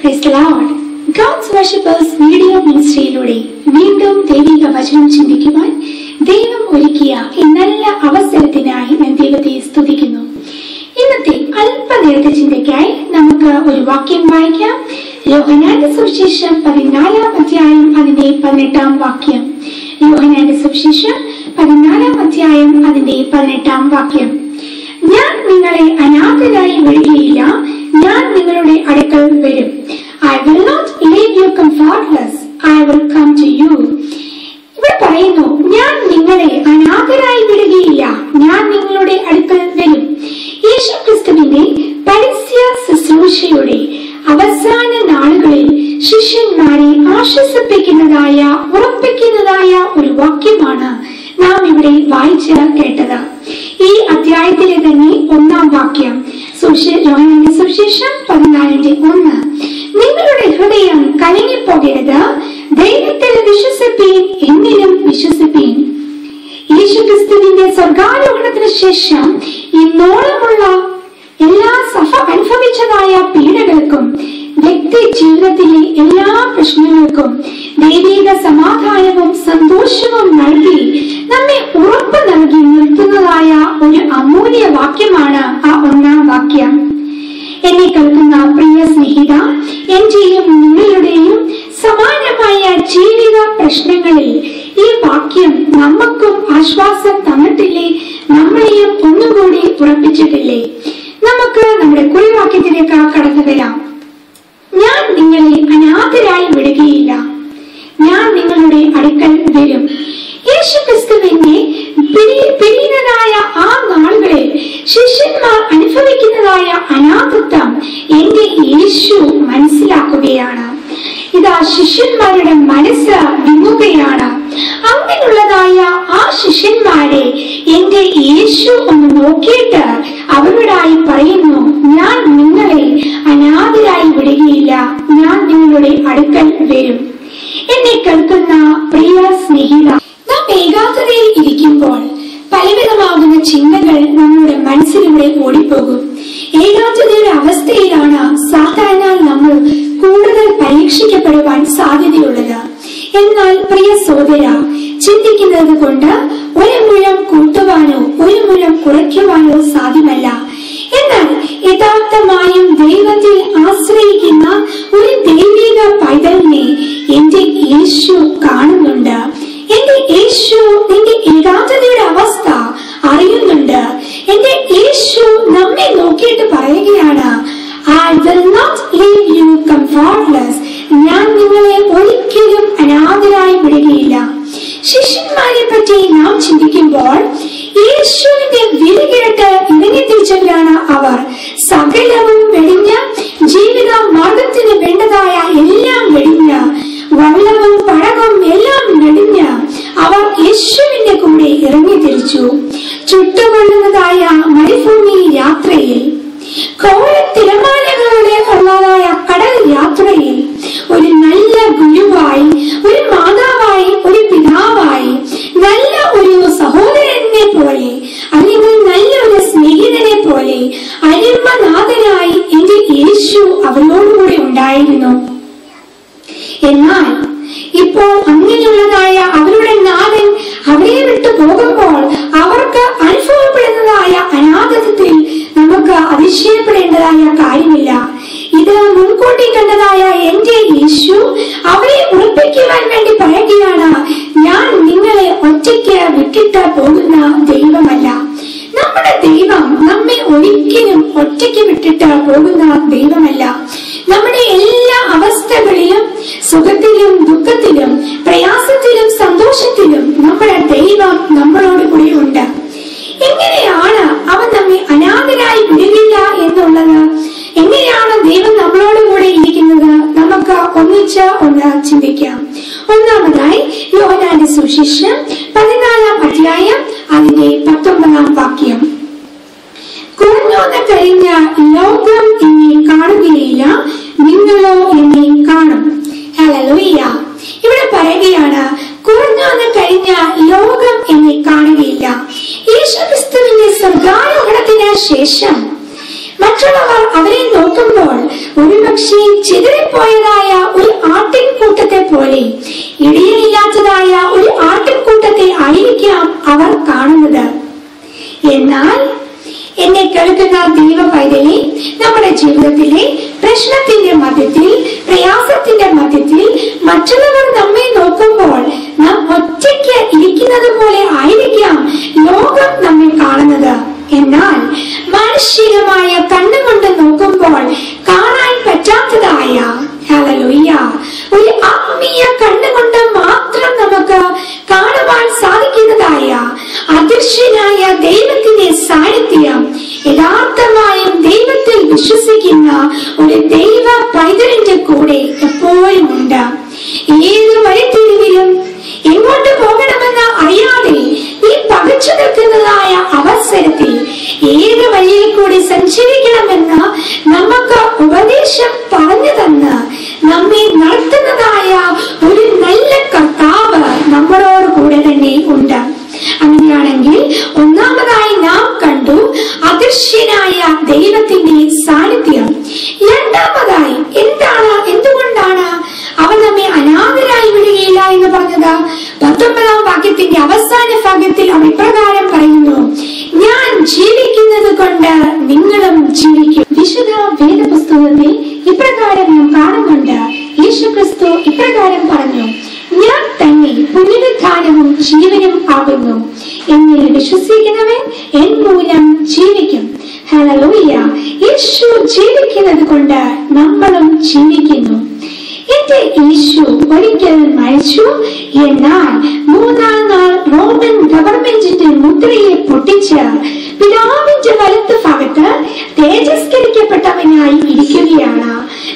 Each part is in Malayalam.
Praise the Lord. God's Worshippers video മിനിസ്ട്രിയിലൂടെ വീണ്ടും ദൈവിക വചനം ചിന്തിക്കുവാൻ ദൈവം ഒരുക്കിയ ഈ നല്ല അവസരത്തിനായി ഞാൻ ദൈവത്തെ സ്തുതിക്കുന്നു. ഇന്നത്തെ അല്പനേരത്തെ ചിന്തയ്ക്കായി നമുക്ക് ഒരു വാക്യം വായിക്കാം. യോഹന്നാന്റെ സുവിശേഷം 14-ാം അധ്യായം അതിന്റെ 18-ാം വാക്യം. യോഹന്നാന്റെ സുവിശേഷം 14-ാം അധ്യായം അതിന്റെ 18-ാം വാക്യം. ഞാൻ നിങ്ങളെ അനാഥരായി വിടുകയില്ല, ഞാൻ നിങ്ങളുടെ അടുക്കൽ വരും. I will not leave you comfortless, I will come to you. ഇവിടെ പറയുന്നു, ഞാൻ നിങ്ങളെ അനാഥരായി വിടുകയില്ല, ഞാൻ നിങ്ങളുടെ അടുക്കൽ വരും. യേശുക്രിസ്തുവിന്റെ പരസ്യ ശുശ്രൂഷയുടെ അവസാന നാളുകളിൽ ശിഷ്യന്മാരെ ആശ്വസിപ്പിക്കുന്നതായ ഉറപ്പിക്കുന്നതായ ഒരു വാക്യമാണ് നാം ഇവിടെ വായിച്ച് കേട്ടത്. ഈ അധ്യായത്തിലെ തന്നെ 1-ാം വാക്യം, യോഹന്നാന്റെ സുവിശേഷം 14:1. നിങ്ങളുടെ ഹൃദയം കലങ്ങിപ്പോകരുത്, ദൈവത്തിൽ വിശ്വസിപ്പീൻ, എന്നിലും വിശ്വസിപ്പീൻ. യേശുക്രിസ്തുവിന്റെ സ്വർഗാരോഹണത്തിന് ശേഷം ഇന്നോളമുള്ള എല്ലാ അനുഭവിച്ചതായ പീഡകൾക്കും വ്യക്തി ജീവിതത്തിലെ എല്ലാ പ്രശ്നങ്ങൾക്കും ദൈവിക സമാധാനവും സന്തോഷവും നൽകി നമ്മെ ഉറപ്പ് നൽകി നിർത്തുന്നതായ ഒരു അമൂല്യ വാക്യമാണ് ആ 1-ാം വാക്യം. എന്നെ കേൾക്കുന്ന പ്രിയ സ്നേഹിത, എന്റെയും നിങ്ങളുടെയും സമാനമായ ജീവിത പ്രശ്നങ്ങളിൽ ഈ വാക്യം നമുക്കും ആശ്വാസം തന്നിട്ടില്ലേ? നമ്മളെയും ഒന്നുകൂടി ഉറപ്പിച്ചിട്ടില്ലേ? നമുക്ക് നമ്മുടെ കുറിവാക്യത്തിലേക്ക് കടന്നു വരാം. ഞാൻ നിങ്ങളെ അനാഥരായി വിടുകയില്ല, ഞാൻ നിങ്ങളുടെ അടുക്കൽ വരും. യേശുക്രിസ്തുവിന്റെ പിരിയുന്നതായ ആ നാളുകളിൽ ശിഷ്യന്മാർ അനുഭവിക്കുന്നതായ അനാഥത്വം എന്റെ യേശു മനസ്സിലാക്കുകയാണ്. ഇതാ ശിഷ്യന്മാരുടെ മനസ്സ് വിങ്ങുകയാണ്. അങ്ങനെയുള്ളതായ ആ ശിഷ്യന്മാരെ എന്റെ യേശു ഒന്ന് നോക്കിയിട്ട് അവരോടായി പറയുന്നു, ഞാൻ നിങ്ങളെ അനാഥരായി വിടുകയില്ല, ഞാൻ നിങ്ങളുടെ അടുക്കൽ വരും. എന്നെ കേൾക്കുന്ന പ്രിയ സ്നേഹിത, നാം ഏകാന്തതയിൽ ഇരിക്കുമ്പോൾ പലവിധമാകുന്ന ചിന്തകൾ നമ്മുടെ മനസ്സിലൂടെ ഓടിപ്പോകും. ഏകാന്തതയുടെ അവസ്ഥയിലാണ് സാധാരണ നമ്മൾ കൂടുതൽ പരീക്ഷിക്കപ്പെടുവാൻ സാധ്യതയുള്ളത്. എന്നാൽ പ്രിയ സഹോദര, ചിന്തിക്കുന്നത് കൊണ്ട് ഒരു മുഴം കൂട്ടുവാനോ ഒരു മുഴം കുറയ്ക്കുവാനോ സാധ്യമല്ല. എന്നാൽ യഥാർത്ഥമായും ദൈവത്തിൽ ആശ്രയിക്കുന്ന ഒരു ദൈവിക പൈതലിനെ എന്റെ യേശു കാണുന്നുണ്ട്. എന്റെ യേശു നിന്റെ ഏകാന്തതയുടെ അവസ്ഥ അറിയുന്നുണ്ട്. എന്റെ യേശു നമ്മെ നോക്കിയിട്ട് പറയുകയാണ്, I will not leave you comfortless. ഞാൻ നിങ്ങളെ ഒരിക്കലും അനാഥരായി വിടുകയില്ല. ശിഷ്യന്മാരെ പറ്റി നാം ചിന്തിക്കുമ്പോൾ യേശുവിന്റെ വിളി കേട്ട് ഇണങ്ങി തിരിച്ചവരാണ് അവർ. സകലവും വെടിഞ്ഞ് ജീവിത മാർഗത്തിന് വേണ്ടതായ എല്ലാം വെടിഞ്ഞ് വള്ളവും പടകും എല്ലാം വെടിഞ്ഞ് അവർ യേശുവിന്റെ കൂടെ ഇറങ്ങി തിരിച്ചു. ചുട്ടുകൊള്ളുന്നതായ മരുഭൂമി യാത്രയിൽ, കോഴത്തിരമാലകളുടെ ഉള്ളതായ കടൽ യാത്രയിൽ ഒരു നല്ല ഗുരുവായി, ഒരു മാതാവായി, ഒരു പിതാവായി, നല്ല ഒരു സഹോദരനെ പോലെ അല്ലെങ്കിൽ നല്ല ഒരു സ്നേഹിതനെ പോലെ അരുമനാഥനായി എന്റെ യേശു അവരോടുകൂടെ ഉണ്ടായിരുന്നു. എന്നാൽ ഇപ്പോൾ അങ്ങനെയുള്ളതായ അവരുടെ നാഥൻ അവരെ വിട്ടു പോകുമ്പോൾ അവർക്ക് അനുഭവപ്പെടുന്നതായ അനാഥത്വത്തിൽ നമുക്ക് അതിശയപ്പെടേണ്ടതായ കാര്യമില്ല. ഇത് മുൻകൂട്ടി കണ്ടതായ എന്റെ യേശു അവരെ ഉറപ്പിക്കുവാൻ വേണ്ടി പറയുകയാണ്, ഞാൻ നിങ്ങളെ ഒറ്റയ്ക്ക് വിട്ടിട്ട് പോകുന്ന ദൈവമല്ല. നമ്മുടെ ദൈവം നമ്മെ ഒരിക്കലും ഒറ്റയ്ക്ക് വിട്ടിട്ട് പോകുന്ന ദൈവമല്ല. നമ്മുടെ എല്ലാ അവസ്ഥകളിലും, സുഖത്തിലും ദുഃഖത്തിലും പ്രയാസത്തിലും സന്തോഷത്തിലും നമ്മുടെ ദൈവം നമ്മളോട് കൂടി ഉണ്ട്. എങ്ങനെയാണ് അവൻ നമ്മെ അനാഥരായി വിടുകയില്ല എന്നുള്ളത്? എങ്ങനെയാണ് ദൈവം നമ്മളോട് കൂടെ ഇരിക്കുന്നത്? നമുക്ക് ഒന്നിച്ച് ഒന്ന് ചിന്തിക്കാം. ഒന്നാമതായി യോഹന്നാന്റെ സുവിശേഷം 14-ാം അധ്യായം അതിന്റെ 19-ാം വാക്യം. കുറഞ്ഞോന്ന് കഴിഞ്ഞ ലോകം എന്നെ കാണുകയില്ല, നിങ്ങളോ എന്നെ കാണും. ഹല്ലേലൂയ. ഇവിടെ പറയുകയാണ്, കുറഞ്ഞോന്ന് കഴിഞ്ഞ ലോകം എന്നെ കാണുകയില്ല. യേശുക്രിസ്തുവിന്റെ സ്വർഗാരോഹണത്തിന് ശേഷം മറ്റുള്ളവർ അവരെ നോക്കുമ്പോൾ ഒരുപക്ഷെ പുലർച്ചയിൽ ചിതറിപ്പോയതായ ഒരു ആട്ടിൻകൂട്ടത്തെ പോലെ, ഇടയനില്ലാത്തതായ ഒരു ആട്ടിൻകൂട്ടത്തെ ആയിരിക്കാം അവർ കാണുന്നത്. എന്നാൽ എന്നെ കേൾക്കുന്ന ദൈവ പൈതലേ, നമ്മുടെ ജീവിതത്തിലെ പ്രശ്നത്തിന്റെ മധ്യത്തിൽ, പ്രയാസത്തിന്റെ മധ്യത്തിൽ മറ്റുള്ളവർ നമ്മെ നോക്കുമ്പോൾ നാം ഒറ്റയ്ക്ക് ഇരിക്കുന്നത് പോലെ ആയിരിക്കാം ലോകം നമ്മെ കാണുന്നത്. എന്നാൽ മാനുഷികമായ കണ്ണുകൊണ്ട് നോക്കുമ്പോൾ കാണാൻ പറ്റാത്തതായ, ഹല്ലേലൂയ, ഒരു ആത്മീയ കണ്ണുകൊണ്ട് മാത്രം നമുക്ക് കാണുവാൻ സാധിക്കുന്നതായ അദൃശ്യനായ ദൈവത്തിന്റെ സാന്നിധ്യം യഥാർത്ഥമായും ദൈവത്തിൽ വിശ്വസിക്കുന്ന ഒരു ദൈവ പൈതലിന്റെ കൂടെ എപ്പോഴും ഉണ്ട്. ഏത് വഴിത്തിരിവിലും എങ്ങോട്ട് പോകണമെന്ന് അറിയാതെ നീ പകച്ചു നിൽക്കുന്നതായ അവസരത്തിൽ ഏത് വഴിയിൽ കൂടി സഞ്ചരിക്കണമെന്ന് നമുക്ക് ഉപദേശം പറഞ്ഞു തന്ന് നമ്മെ നടത്തുന്നതായ ഒരു നല്ല കർത്താവ് നമ്മളോട് കൂടെ തന്നെ ഉണ്ട്. അങ്ങനെയാണെങ്കിൽ ഒന്നാമതായി നാം കണ്ടു അദൃശ്യനായ ദൈവത്തിന്റെ സാന്നിധ്യം. രണ്ടാമതായി എന്തുകൊണ്ടാണ് അവൻ നമ്മെ അനാഥരായി വിടുകയില്ല എന്ന് പറഞ്ഞത്? 19-ാം വാക്യത്തിന്റെ അവസാന ഭാഗത്തിൽ അവൻ ഇപ്രകാരം പറയുന്നു, ഞാൻ ജീവിക്കുന്നത് കൊണ്ട് നിങ്ങളും ജീവിക്കും. വിശുദ്ധ വേദപുസ്തകത്തിൽ ഇപ്രകാരം നാം കാണുന്നുണ്ട്. യേശുക്രിസ്തു ഇപ്രകാരം പറഞ്ഞു, ഞാൻ തന്നെ പുനരുത്ഥാനവും ജീവനും ആകുന്നു. എന്നിൽ വിശ്വസിക്കുന്നവൻ എൻ മൂലം ജീവിക്കും. ഹല്ലേലൂയ. യേശു ജീവിക്കുന്നത് കൊണ്ട് നമ്മളും ജീവിക്കുന്നു. എന്റെ യേശു ഒരിക്കൽ മരിച്ചു, എന്നാൽ 3-ാം നാൾ റോമൻ ഗവൺമെന്റിന്റെ മുദ്രയെ പൊട്ടിച്ച് പിതാവിന്റെ വലത്ത് ഭാഗത്ത് തേജസ്കരിക്കപ്പെട്ടവനായി ഇരിക്കുകയാണ്.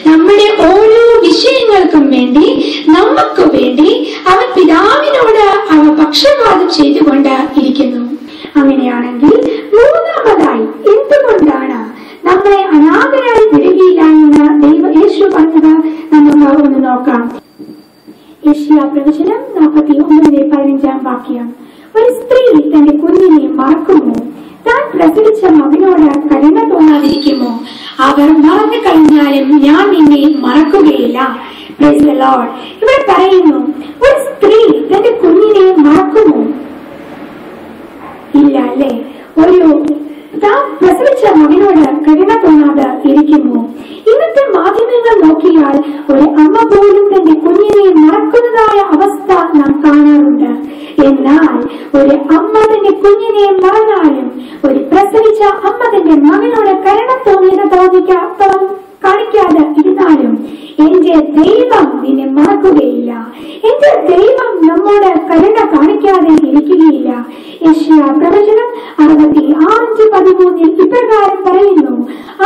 നമ്മുടെ ഓരോ വിഷയങ്ങൾക്കും വേണ്ടി, നമുക്ക് വേണ്ടി അവൻ പിതാവിനോട് പക്ഷപാതം ചെയ്തുകൊണ്ട് ഇരിക്കുന്നു. അങ്ങനെയാണെങ്കിൽ മൂന്നാമതായി എന്തുകൊണ്ടാണ് നമ്മളെ അനാഥരായി വിടുകയില്ല എന്ന് യേശു പറഞ്ഞത് നമുക്ക് ഒന്ന് നോക്കാം. യെശയ്യാ പ്രവചനം 49:15 വാക്യം. ഒരു സ്ത്രീ തന്റെ കുഞ്ഞിനെ മറക്കുമോ? താൻ പ്രസവിച്ച മകനോട് കരുണ തോന്നാതിരിക്കുമോ? അവർ മറന്നു കഴിഞ്ഞാലും ഞാൻ നിന്നെ മറക്കുകയില്ല. Praise the Lord. ഇവിടെ പറയുന്നു, ഒരു സ്ത്രീ തന്റെ കുഞ്ഞിനെ മറക്കുമോ? ഇല്ല അല്ലേ? താൻ പ്രസവിച്ച മകനോട് കരുണ തോന്നാതെ ഇരിക്കുമോ? ഇന്നത്തെ മാധ്യമങ്ങൾ നോക്കിയാൽ ഒരു അമ്മ പോലും തന്റെ കുഞ്ഞിനെ മറക്കുന്നതായ അവസ്ഥ നാം കാണാറുണ്ട്. എന്നാൽ ഒരു അമ്മ തന്റെ കുഞ്ഞിനെ മറന്നാലും, ഒരു പ്രസവിച്ച അമ്മ തന്റെ മകനോട് കരുണ കാണിക്കാതെ ഇരുന്നാലും എന്റെ ദൈവം നിന്നെ മറക്കുകയില്ല. എന്റെ ദൈവം നമ്മോട് കരുണ കാണിക്കാതെ ഇരിക്കുകയില്ല. യെശയ്യാ പ്രവചനം 66:13 ഇപ്രകാരം പറയുന്നു,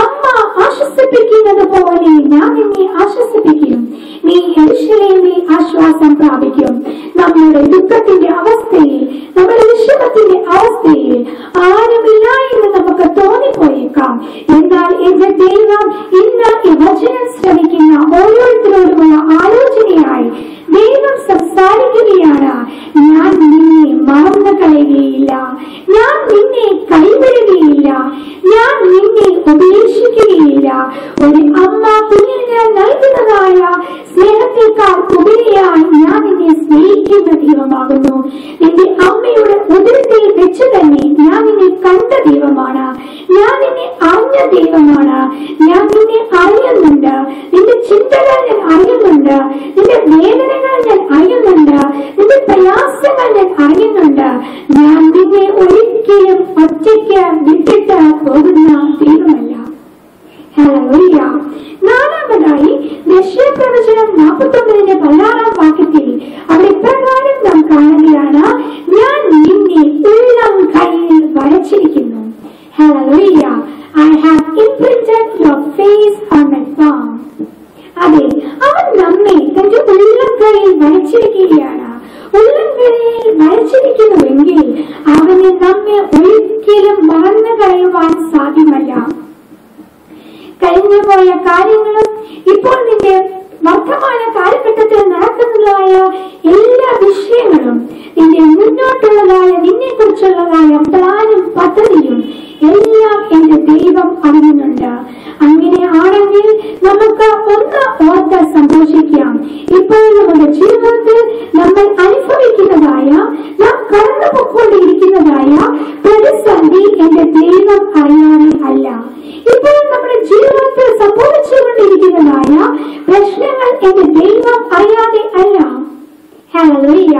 അമ്മ ആശ്വസിപ്പിക്കുന്നത് പോലെ ഞാൻ നിന്നെ ആശ്വസിപ്പിക്കും. നീ യെരൂശലേമിൽ ആശ്വാസം പ്രാപിക്കും. നമ്മുടെ ദുഃഖത്തിന്റെ അവസ്ഥയിൽ, നമ്മുടെ വിഷമത്തിന്റെ അവസ്ഥയിൽ ആരുമില്ല എന്ന് നമുക്ക് തോന്നിപ്പോയേക്കാം. എന്നാൽ എന്റെ ദൈവം ഇന്ന് ഈ വചനം ശ്രമിക്കുന്ന ഓരോരുത്തരോടുമുള്ള ആലോചനയായി ദൈവം സംസാരിക്കുകയാണ്. ഞാൻ നിന്നെ മറന്നു കളയുകയില്ല, ഞാൻ നിന്നെ കൈവിടുകയില്ല, ഞാൻ നിന്നെ ഉപേക്ഷിക്കുകയില്ല. ഒരു അമ്മ കുഞ്ഞിന് നൽകുന്നതായ സ്നേഹത്തെക്കാൾ ഉപരിയായി ഞാൻ നിന്നെ സ്നേഹിക്കുന്ന ദൈവമാകുന്നു. നിന്റെ അമ്മയുടെ ഉദരത്തിൽ വെച്ച് തന്നെ ഞാൻ നിന്നെ കണ്ട ദൈവമാണ്. ഞാൻ നിന്നെ അറിഞ്ഞ ദൈവമാണ്. ഞാൻ നിന്നെ അറിയുന്നുണ്ട്. നിന്റെ ചിന്തകൾ ഞാൻ അറിയുന്നുണ്ട്. നിന്റെ വേദനകൾ ഞാൻ അറിയുന്നുണ്ട്. നിന്റെ പ്രയാസങ്ങൾ ഞാൻ അറിയുന്നുണ്ട്. ഞാൻ നിന്നെ ഒരിക്കലും ഒറ്റയ്ക്ക് വിട്ടിട്ട് പോകുന്ന ദൈവമല്ല. ഹല്ലേലൂയ. നാലാമതായി യെശയ്യാ പ്രവചനം 49:16 വാക്യത്തിൽ അവിടെ ഇപ്രകാരം നാം കാണുകയാണ്, ഞാൻ നിന്നെ ഉള്ളം കയ്യിൽ വരച്ചിരിക്കുന്നു. Hallelujah. I have imprinted your face on my palm. അതെ, അവൻ നമ്മെ തന്റെ ഉള്ളം കയ്യിൽ വരച്ചിരിക്കുകയാണ്. ഉള്ളം കയ്യിൽ വരച്ചിരിക്കുന്നുവെങ്കിൽ അവന് നമ്മെ ഒരിക്കലും മറന്നു കളയുവാൻ സാധ്യമല്ല. കഴിഞ്ഞുപോയ കാര്യങ്ങളും ഇപ്പോൾ നിന്റെ വർത്തമാന കാലഘട്ടത്തിൽ നടക്കുന്നതായ എല്ലാ വിഷയങ്ങളും, നിന്റെ മുന്നോട്ടുള്ളതായ, നിന്നെ കുറിച്ചുള്ളതായ പ്ലാനും പദ്ധതിയും എല്ലാം എന്റെ ദൈവം അറിയുന്നുണ്ട്. അങ്ങനെ ആണെങ്കിൽ നമുക്ക് ഓർത്ത് സന്തോഷിക്കാം. ഇപ്പോൾ നമ്മുടെ ജീവിതത്തിൽ നമ്മൾ അനുഭവിക്കുന്നതായ, നാം കടന്നുപോയിക്കൊണ്ടിരിക്കുന്നതായ പ്രതിസന്ധി എന്റെ ദൈവം അറിയാതെ അല്ല. ഇപ്പോൾ നമ്മുടെ ജീവിതത്തിൽ സംഭവിച്ചുകൊണ്ടിരിക്കുന്നതായ പ്രശ്നങ്ങൾ എന്റെ ദൈവം അറിയാതെ അല്ല. ഹല്ലേലൂയ.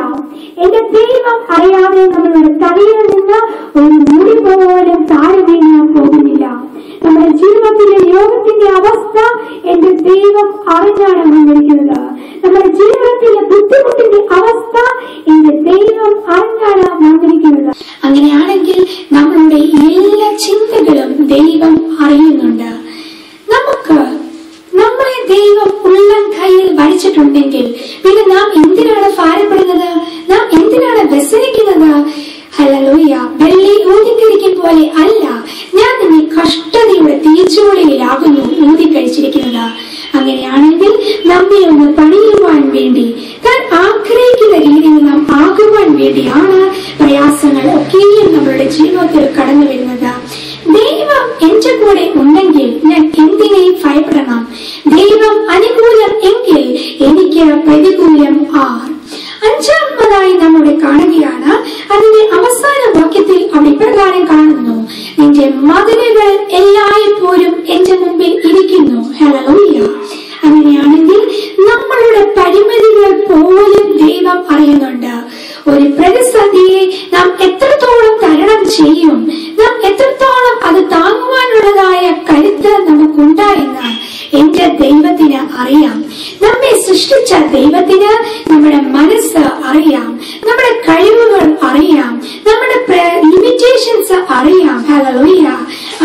എന്റെ ദൈവം അറിയാതെ നമ്മളുടെ തലയിൽ നിന്ന് ഒരു മുടി പോലും താഴെ വീണാൻ പോകുന്നില്ല. നമ്മുടെ ജീവിതത്തിലെ യോഗത്തിന്റെ അവസ്ഥ എന്റെ ദൈവം അറിഞ്ഞാണ് വന്നിരിക്കുന്നത്. നമ്മുടെ ജീവിതത്തിലെ ബുദ്ധിമുട്ടിന്റെ അവസ്ഥ എന്റെ ദൈവം അറിഞ്ഞാണ് വന്നിരിക്കുന്നത്. അങ്ങനെയാണെങ്കിൽ നമ്മളുടെ എല്ലാ ചിന്തകളും ദൈവം അറിയുന്നുണ്ട്. നമ്മളെ ദൈവം ഉള്ളം കയ്യിൽ വഹിച്ചിട്ടുണ്ടെങ്കിൽ പിന്നെ നാം എന്തിനാണ് ഭാരപ്പെടുന്നത്? നാം എന്തിനാണ് വ്യസനിക്കുന്നത്? ഹല്ലേലൂയ. വെള്ളി ഊതിക്കഴിക്കും പോലെ അല്ല, ഞാൻ നിന്നെ കഷ്ടതയുടെ തീച്ചുവളിയിലാകുന്നു ഊതിക്കഴിച്ചിരിക്കുന്നത്. അങ്ങനെയാണെങ്കിൽ നമ്മെ ഒന്ന് പണിയുവാൻ വേണ്ടി, താൻ ആഗ്രഹിക്കുന്ന രീതിയിൽ നാം ആകുവാൻ വേണ്ടിയാണ് പ്രയാസങ്ങൾ ഒക്കെയും നമ്മളുടെ ജീവിതത്തിൽ കടന്നു വരുന്നത്. ദൈവം എന്റെ കൂടെ ഉണ്ടെങ്കിൽ ഞാൻ എന്തിനെ ഭയപ്പെടണം? ദൈവം അനുകൂലം എങ്കിൽ എനിക്ക് പ്രതികൂലം ആർ? അഞ്ചാമതായി നമ്മുടെ കാണുകയാണ്, അതിന്റെ അവസാന വാക്യത്തിൽ അവിടെ ഇപ്രകാരം കാണുന്നു, നിന്റെ മതിലുകൾ എല്ലായ്പ്പോഴും എന്റെ മുമ്പിൽ ഇരിക്കുന്നു. ഹല്ലേലൂയ. അങ്ങനെയാണെങ്കിൽ നമ്മളുടെ പരിമിതികൾ പോലും ദൈവം അറിയുന്നുണ്ട്. ഒരു പ്രതിസന്ധിയെ നാം എത്രത്തോളം തരണം ചെയ്യും, നാം എത്രത്തോളം അത് താങ്ങുവാനുള്ളതായ കരുത്ത് നമുക്കുണ്ടായെന്ന് എന്റെ ദൈവത്തിന് അറിയാം. നമ്മെ സൃഷ്ടിച്ച ദൈവത്തിന് നമ്മുടെ മനസ്സ് അറിയാം, നമ്മുടെ കഴിവുകൾ അറിയാം, നമ്മുടെ ലിമിറ്റേഷൻസ് അറിയാം. ഹല്ലേലൂയ.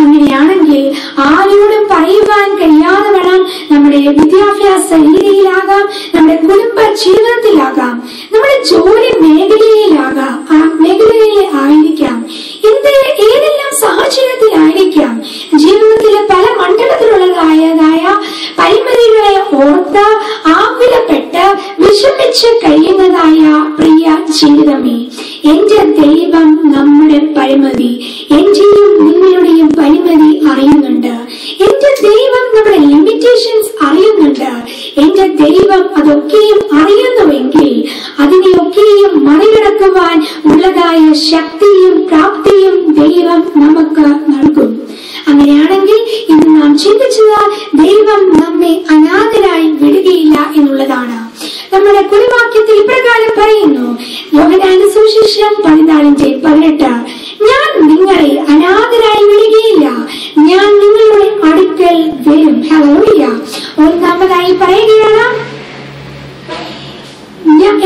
അങ്ങനെയാണെങ്കിൽ ആരോടും പറയുവാൻ കഴിയാതെ വേണം നമ്മുടെ വിദ്യാഭ്യാസ രീതിയിലാകാം, നമ്മുടെ കുടുംബ ജീവിതത്തിലാകാം, നമ്മുടെ ജോലി മേഖലയിലാകാം, ആ മേഖലയിൽ ആയിരിക്കാം, ഏതെല്ലാം സാഹചര്യത്തിലായിരിക്കാം, ജീവിതത്തിലെ പല മണ്ഡലത്തിലുള്ളതായ പരിമിതികളെ ഓർത്ത് ആകുലപ്പെട്ട് വിഷമിച്ച് കഴിയുന്നതായ പ്രിയ ജീവിതമേ, എന്റെ ദൈവം നമ്മുടെ പരിമിതി, എന്റെയും നിങ്ങളുടെയും പരിമിതി അറിയുന്നുണ്ട്. എന്റെ ദൈവം നമ്മുടെ ലിമിറ്റേഷൻസ് അറിയുന്നുണ്ട്. എന്റെ ദൈവം അതൊക്കെയും അറിയുന്നുവെങ്കിൽ അതിനെയൊക്കെയും മറികടക്കുവാൻ ഉള്ളതായ ശക്തിയും പ്രാപ്തിയും ദൈവം നമുക്ക് നൽകും. അങ്ങനെയാണെങ്കിൽ ഇന്ന് നാം ചിന്തിച്ചത് ദൈവം നമ്മെ അനാഥരായി വിടുകയില്ല എന്നുള്ളതാണ്. നമ്മുടെ കുറിവാക്യത്തിൽ ഇപ്രകാരം പറയുന്നു, യോഹന്നാന്റെ സുവിശേഷം 14:18, ഞാൻ നിങ്ങളെ അനാഥരായി വിടുകയില്ല, ഞാൻ നിങ്ങളുടെ അടുക്കൽ വരും. ഹല്ലേലൂയ. ഒന്നാമതായി പറയുകയാണ്,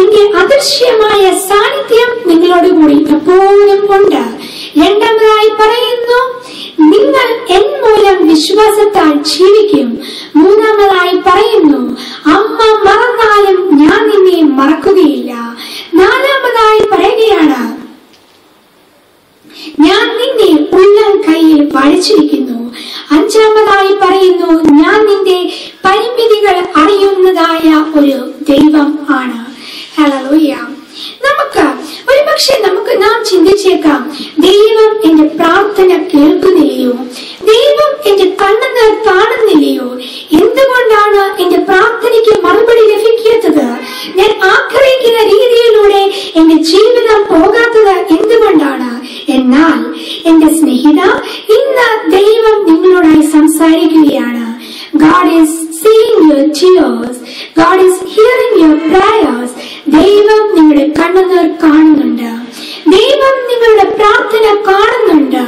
എന്റെ അദൃശ്യമായ സാന്നിധ്യം നിങ്ങളോട് കൂടി എപ്പോഴും ഉണ്ട്. രണ്ടാമതായി പറയുന്നു, നിങ്ങൾ എൻ മൂലം വിശ്വാസത്താൽ ജീവിക്കും. മൂന്നാമതായി പറയുന്നു, അമ്മ മറന്നാലും ഞാൻ നിന്നെ മറക്കുകയില്ല. നാലാമതായി പറയുകയാണ്, ഞാൻ നിന്നെ ഉള്ളം കയ്യിൽ വഹിച്ചിരിക്കുന്നു. അഞ്ചാമതായി പറയുന്നു, ഞാൻ നിന്റെ പരിമിതികൾ അറിയുന്നതായ ഒരു ദൈവം ആണ്. ഹല്ലേലൂയ. നാം ചിന്തിച്ചേക്കാം, ദൈവം എന്റെ പ്രാർത്ഥന കേൾക്കുന്നില്ലയോ? ദൈവം എന്റെ കണ്ണുനീർ കാണുന്നില്ലയോ? എന്തുകൊണ്ടാണ് എന്റെ പ്രാർത്ഥനയ്ക്ക് മറുപടി ലഭിക്കാത്തത്? ഞാൻ ആഗ്രഹിക്കുന്ന രീതിയിലൂടെ എന്റെ ജീവിതം പോകാത്തത് എന്തുകൊണ്ടാണ്? എന്നാൽ എന്റെ സ്നേഹിത, ഇന്ന് ദൈവം നിങ്ങളോടായി സംസാരിക്കുകയാണ്. God is seeing your tears. God is hearing your prayers. ദൈവം നിങ്ങളുടെ കണ്ണുനീർ കാണുന്നുണ്ട്. ദൈവം നിങ്ങളുടെ പ്രാർത്ഥന കാണുന്നുണ്ട്.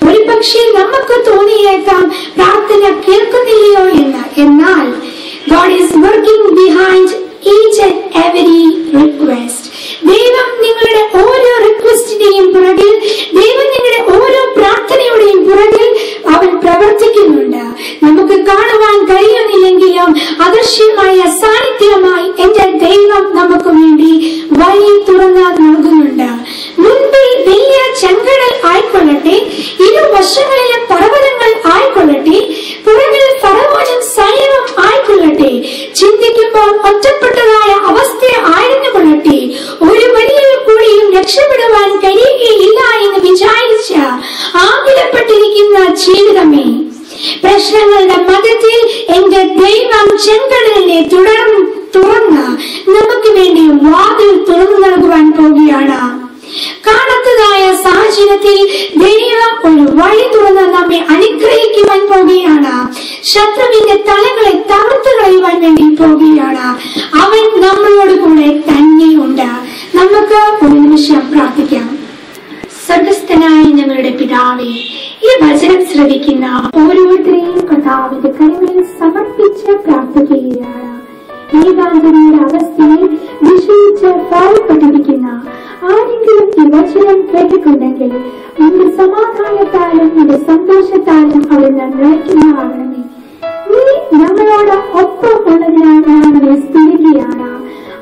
ഒരു പക്ഷേ നമുക്ക് തോന്നിയേക്കാം പ്രാർത്ഥന കേൾക്കുന്നില്ലയോ എന്ന്. എന്നാൽ God is working behind each and every request. ദൈവം നിങ്ങളുടെ ഓരോ റിക്വസ്റ്റിന്റെയും പുറകിൽ, ദൈവം നിങ്ങളുടെ ഓരോ പ്രാർത്ഥനയുടെയും പുറകിൽ അവൻ പ്രവർത്തിക്കുന്നുണ്ട്. നമുക്ക് കാണുവാൻ കഴിയുന്നില്ലെങ്കിലും അദൃശ്യമായ സാന്നിധ്യമായി എന്റെ ദൈവം നമുക്ക് വേണ്ടി വഴി തുറന്ന് നൽകുന്നുണ്ട്. മുൻപിൽ വലിയ ചെങ്കടൽ ആയിക്കൊള്ളട്ടെ, ഇരുവശങ്ങളിലെ പർവ്വതങ്ങൾ ആയിക്കൊള്ളട്ടെ, പുറകിൽ ഫറവോനും സൈന്യവും ആയിക്കൊള്ളട്ടെ, ചിന്തിക്കുമ്പോൾ ഒറ്റപ്പെട്ടതായ അവസ്ഥ ആയിരുന്നു കൊള്ളട്ടെ, ഒരു വഴിയിൽ കൂടിയും രക്ഷപ്പെടുവാൻ കഴിയുകയില്ല എന്ന് വിചാരിച്ച ആകുലപ്പെട്ടിരിക്കുന്ന ജീവിതമേ, പ്രശ്നങ്ങളുടെ മധ്യത്തിൽ എന്റെ ദൈവം ചെങ്കടലിനെ തുറന്ന് നമുക്ക് വേണ്ടി വാതിൽ തുറന്നു നൽകുവാൻ പോകുകയാണ്. കാണാത്തതായ സാഹചര്യത്തിൽ ദൈവം ഒരു വഴി തുറന്ന് നമ്മെ അനുഗ്രഹിക്കുവാൻ പോകുകയാണ്. ശത്രുവിന്റെ തലകളെ തകർത്ത് കളയുവാൻ വേണ്ടി പോകുകയാണ്. അവൻ നമ്മളോട് കൂടെ തന്നെയുണ്ട്. നമുക്ക് ഒരു നിമിഷം പ്രാർത്ഥിക്കാം. സ്വർഗസ്ഥനായ ഞങ്ങളുടെ പിതാവേ, ഈ വചനം ശ്രവിക്കുന്ന ഓരോരുത്തരെയും കർത്താവിന്റെ കരങ്ങളിൽ സമർപ്പിച്ച് പ്രാർത്ഥിക്കുകയാണ്. ഏകാന്തതയുടെ അവസ്ഥയിൽ വിഷയിച്ച് പാവപ്പെട്ടിരിക്കുന്ന ആരെങ്കിലും ഈ വചനം കേട്ടിട്ടുണ്ടെങ്കിൽ നിന്റെ സമാധാനത്താലും നിന്റെ സന്തോഷത്താലും അവിടുന്ന് നിറയ്ക്കുന്നതാകണമേ. നീ ഞങ്ങളോട് ഒപ്പം ഉള്ളതിനാൽ ഞങ്ങളെ സ്തുതിക്കുകയാണ്.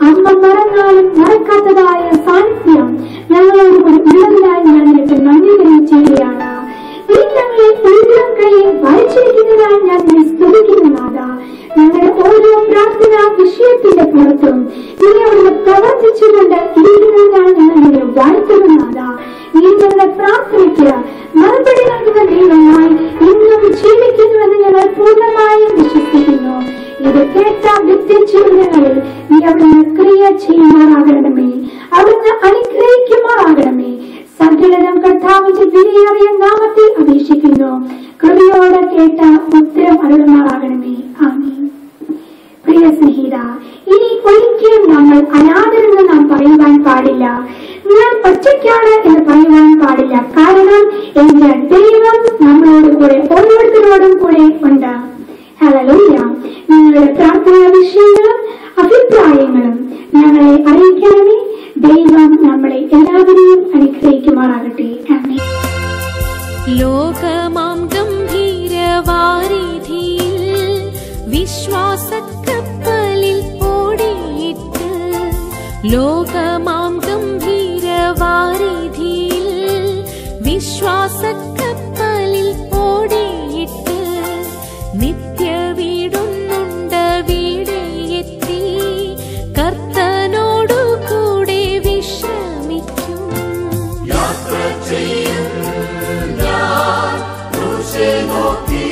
അമ്മ മറന്നാലും മറക്കാത്തതായ സാന്നിധ്യം ഞങ്ങളോട് കൂടി ഉള്ളതിനാൽ ഞാൻ നിനക്ക് നന്ദി ചെയ്യുകയാണ്. നീ ഞങ്ങളെ ഉയരം കൈയിൽ വരച്ചിരിക്കുന്നതിനാൽ ഞാൻ നിന്നെ സ്തുതിക്കുന്നതാ. ഞങ്ങളുടെ ഓരോ പ്രാർത്ഥനാ വിഷയത്തിന്റെ പുറത്തും നീ അവിടെ പ്രവർത്തിച്ചുകൊണ്ട് ഇരിക്കുന്നതിനാൽ ഞങ്ങൾ നിന്നെ വാഴ്ത്തുന്നതാ. നീ ഞങ്ങളുടെ പ്രാർത്ഥനയ്ക്ക് മറുപടി നൽകുന്ന ദൈവമായി ഇന്നും ജീവിക്കുന്നുവെന്ന് ഞങ്ങൾ പൂർണ്ണമായും വിശ്വസിക്കുന്നു. ഇത് കേട്ട വ്യക്തി ജീവിതങ്ങളിൽ നീ അവിടുന്ന് ക്രിയ ചെയ്യുമാറാകണമേ, അവിടുന്ന് അനുഗ്രഹിക്കുമാറാകണമേ. സകലതും കർത്താവിന്റെ വിലയേറിയ നാമത്തിൽ അപേക്ഷിക്കുന്നു. കൃപയോടെ കേട്ട ഉത്തരം അരുളുമാറാകണമേ. ആമേൻ. പ്രിയ സ്നേഹിത, ഇനി ഒരിക്കലും നമ്മൾ അനാഥരെന്ന് നാം പറയുവാൻ പാടില്ല. ഞാൻ ഒറ്റയ്ക്കാണ് എന്ന് പറയുവാൻ പാടില്ല. കാരണം എന്റെ ദൈവം നമ്മളോട് കൂടെ ഓരോരുത്തരോടും കൂടെ ഉണ്ട്. ഹല്ലേലൂയ. നിങ്ങളുടെ പ്രാർത്ഥനാ വിഷയങ്ങളും അഭിപ്രായങ്ങളും ഞങ്ങളെ അറിയിക്കണമേ. ദൈവം നമ്മളെ എല്ലാവരെയും അനുഗ്രഹിക്കുമാറാകട്ടെ. ആമേൻ. ലോകമാം ഗംഭീരവാരിധിയിൽ വിശ്വാസക്കപ്പലിൽ ഓടിയിട്ട്, ലോകമാം ഗംഭീരവാരിധിയിൽ വിശ്വാസക്കപ്പലിൽ ഓടിയിട്ട്, നിത്യ വീടുന്നുണ്ട് വീടെത്തി കർത്തനോടു കൂടെ വിശ്രമിക്കും. യാത്ര ചെയ്യും ഞാൻ ക്രൂശെ നോക്കി,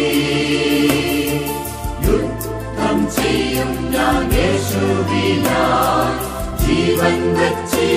യുദ്ധം ചെയ്യും ഞാൻ യേശുവിനായി ജീവൻ വച്ചേ.